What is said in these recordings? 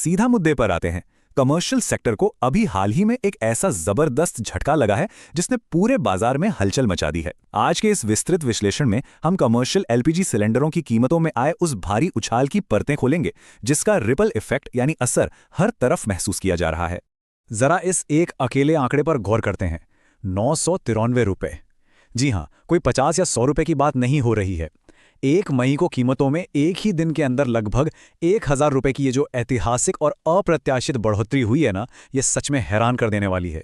सीधा मुद्दे पर आते हैं। कमर्शियल सेक्टर को अभी हाल ही में एक ऐसा जबरदस्त झटका लगा है जिसने पूरे बाजार में हलचल मचा दी है। आज के इस विस्तृत विश्लेषण में हम कमर्शियल एलपीजी सिलेंडरों की कीमतों में आए उस भारी उछाल की परतें खोलेंगे जिसका रिपल इफेक्ट यानी असर हर तरफ महसूस किया जा रहा है। जरा इस एक अकेले आंकड़े पर गौर करते हैं। 993 रुपए। जी हां, कोई 50 या 100 रुपए की बात नहीं हो रही है। 1 मई को कीमतों में एक ही दिन के अंदर लगभग 1000 रुपए की ये जो ऐतिहासिक और अप्रत्याशित बढ़ोतरी हुई है ना, ये सच में हैरान कर देने वाली है।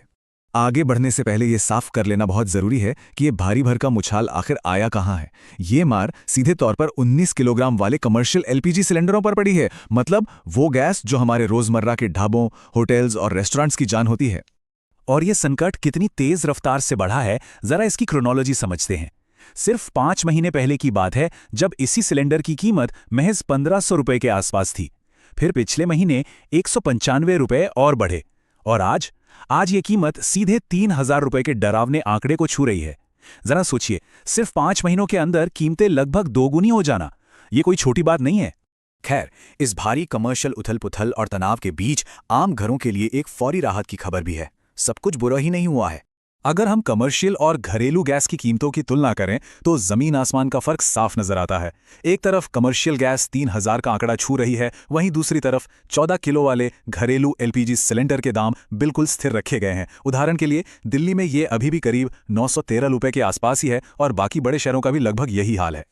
आगे बढ़ने से पहले ये साफ कर लेना बहुत जरूरी है कि ये भारी भरकम उछाल आखिर आया कहाँ है। ये मार सीधे तौर पर 19 किलोग्राम वाले कमर्शियल एलपीजी सिलेंडरों पर पड़ी है, मतलब वो गैस जो हमारे रोजमर्रा के ढाबों, होटल्स और रेस्टोरेंट्स की जान होती है। और ये संकट कितनी तेज रफ्तार से बढ़ा है, जरा इसकी क्रोनोलॉजी समझते हैं। सिर्फ 5 महीने पहले की बात है जब इसी सिलेंडर की कीमत महज 1500 रुपए के आसपास थी। फिर पिछले महीने 195 रुपए और बढ़े, और आज ये कीमत सीधे 3000 रुपए के डरावने आंकड़े को छू रही है। जरा सोचिए, सिर्फ 5 महीनों के अंदर कीमतें लगभग दोगुनी हो जाना, ये कोई छोटी बात नहीं है। खैर, इस भारी कमर्शियल उथल-पुथल और तनाव के बीच आम घरों के लिए एक फौरी राहत की खबर भी है। सब कुछ बुरा ही नहीं हुआ है। अगर हम कमर्शियल और घरेलू गैस की कीमतों की तुलना करें तो जमीन आसमान का फर्क साफ नजर आता है। एक तरफ कमर्शियल गैस 3000 का आंकड़ा छू रही है, वहीं दूसरी तरफ 14 किलो वाले घरेलू एलपीजी सिलेंडर के दाम बिल्कुल स्थिर रखे गए हैं। उदाहरण के लिए दिल्ली में ये अभी भी करीब 913 रुपए के आसपास ही है और बाकी बड़े शहरों का भी लगभग यही हाल है।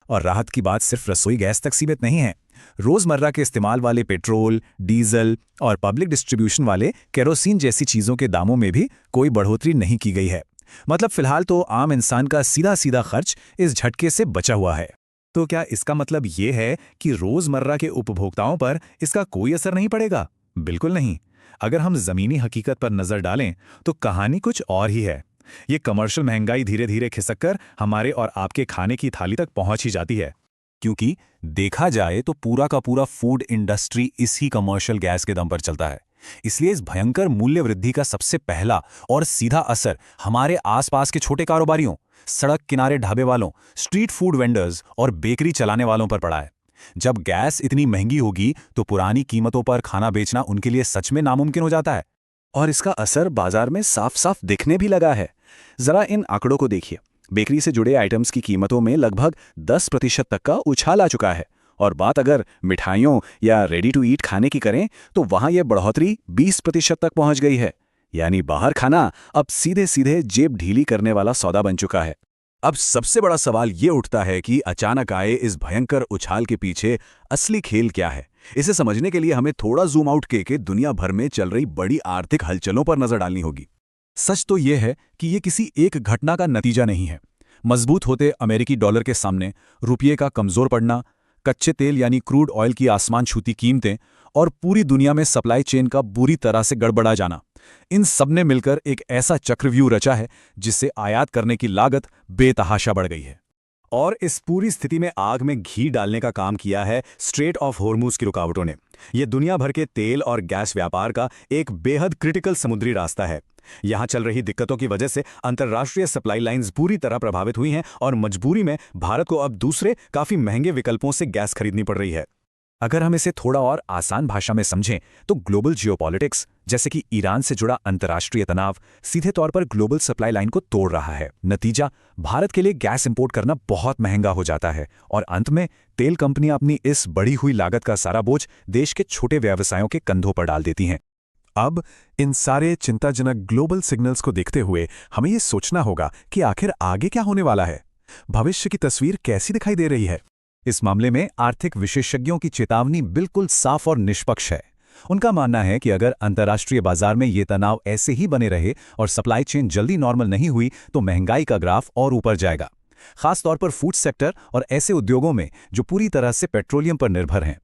और राहत की बात सिर्फ रसोई गैस तक सीमित नहीं है। रोजमर्रा के इस्तेमाल वाले पेट्रोल, डीजल और पब्लिक डिस्ट्रीब्यूशन वाले केरोसिन जैसी चीजों के दामों में भी कोई बढ़ोतरी नहीं की गई है। मतलब फिलहाल तो आम इंसान का सीधा सीधा खर्च इस झटके से बचा हुआ है। तो क्या इसका मतलब ये है कि रोजमर्रा के उपभोक्ताओं पर इसका कोई असर नहीं पड़ेगा? बिल्कुल नहीं। अगर हम जमीनी हकीकत पर नजर डालें तो कहानी कुछ और ही है। ये कमर्शियल महंगाई धीरे धीरे खिसक हमारे और आपके खाने की थाली तक पहुंच ही जाती है। क्योंकि देखा जाए तो पूरा का पूरा फूड इंडस्ट्री इसी कमर्शियल गैस के दम पर चलता है। इसलिए इस भयंकर मूल्य वृद्धि का सबसे पहला और सीधा असर हमारे आसपास के छोटे कारोबारियों, सड़क किनारे ढाबे वालों, स्ट्रीट फूड वेंडर्स और बेकरी चलाने वालों पर पड़ा है। जब गैस इतनी महंगी होगी तो पुरानी कीमतों पर खाना बेचना उनके लिए सच में नामुमकिन हो जाता है। और इसका असर बाजार में साफ साफ दिखने भी लगा है। जरा इन आंकड़ों को देखिए। बेकरी से जुड़े आइटम्स की कीमतों में लगभग 10% तक का उछाल आ चुका है। और बात अगर मिठाइयों या रेडी टू ईट खाने की करें तो वहां यह बढ़ोतरी 20% तक पहुंच गई है। यानी बाहर खाना अब सीधे सीधे जेब ढीली करने वाला सौदा बन चुका है। अब सबसे बड़ा सवाल ये उठता है कि अचानक आए इस भयंकर उछाल के पीछे असली खेल क्या है। इसे समझने के लिए हमें थोड़ा जूम आउट के दुनिया भर में चल रही बड़ी आर्थिक हलचलों पर नजर डालनी होगी। सच तो यह है कि यह किसी एक घटना का नतीजा नहीं है। मजबूत होते अमेरिकी डॉलर के सामने रुपये का कमजोर पड़ना, कच्चे तेल यानी क्रूड ऑयल की आसमान छूती कीमतें और पूरी दुनिया में सप्लाई चेन का बुरी तरह से गड़बड़ा जाना, इन सब ने मिलकर एक ऐसा चक्रव्यूह रचा है जिससे आयात करने की लागत बेतहाशा बढ़ गई है। और इस पूरी स्थिति में आग में घी डालने का काम किया है स्ट्रेट ऑफ होर्मुज की रुकावटों ने। यह दुनिया भर के तेल और गैस व्यापार का एक बेहद क्रिटिकल समुद्री रास्ता है। यहां चल रही दिक्कतों की वजह से अंतर्राष्ट्रीय सप्लाई लाइंस बुरी तरह प्रभावित हुई हैं और मजबूरी में भारत को अब दूसरे काफी महंगे विकल्पों से गैस खरीदनी पड़ रही है। अगर हम इसे थोड़ा और आसान भाषा में समझें तो ग्लोबल जियोपॉलिटिक्स, जैसे कि ईरान से जुड़ा अंतर्राष्ट्रीय तनाव, सीधे तौर पर ग्लोबल सप्लाई लाइन को तोड़ रहा है। नतीजा, भारत के लिए गैस इंपोर्ट करना बहुत महंगा हो जाता है और अंत में तेल कंपनियां अपनी इस बढ़ी हुई लागत का सारा बोझ देश के छोटे व्यवसायों के कंधों पर डाल देती हैं। अब इन सारे चिंताजनक ग्लोबल सिग्नल्स को देखते हुए हमें ये सोचना होगा कि आखिर आगे क्या होने वाला है। भविष्य की तस्वीर कैसी दिखाई दे रही है? इस मामले में आर्थिक विशेषज्ञों की चेतावनी बिल्कुल साफ और निष्पक्ष है। उनका मानना है कि अगर अंतर्राष्ट्रीय बाजार में ये तनाव ऐसे ही बने रहे और सप्लाई चेन जल्दी नॉर्मल नहीं हुई तो महंगाई का ग्राफ और ऊपर जाएगा, खासतौर पर फूड सेक्टर और ऐसे उद्योगों में जो पूरी तरह से पेट्रोलियम पर निर्भर हैं।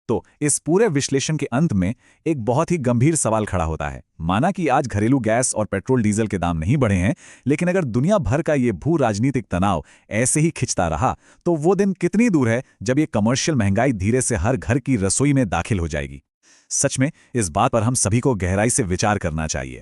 तो इस पूरे विश्लेषण के अंत में एक बहुत ही गंभीर सवाल खड़ा होता है। माना कि आज घरेलू गैस और पेट्रोल डीजल के दाम नहीं बढ़े हैं, लेकिन अगर दुनिया भर का ये भू राजनीतिक तनाव ऐसे ही खिंचता रहा तो वो दिन कितनी दूर है जब ये कमर्शियल महंगाई धीरे से हर घर की रसोई में दाखिल हो जाएगी। सच में इस बात पर हम सभी को गहराई से विचार करना चाहिए।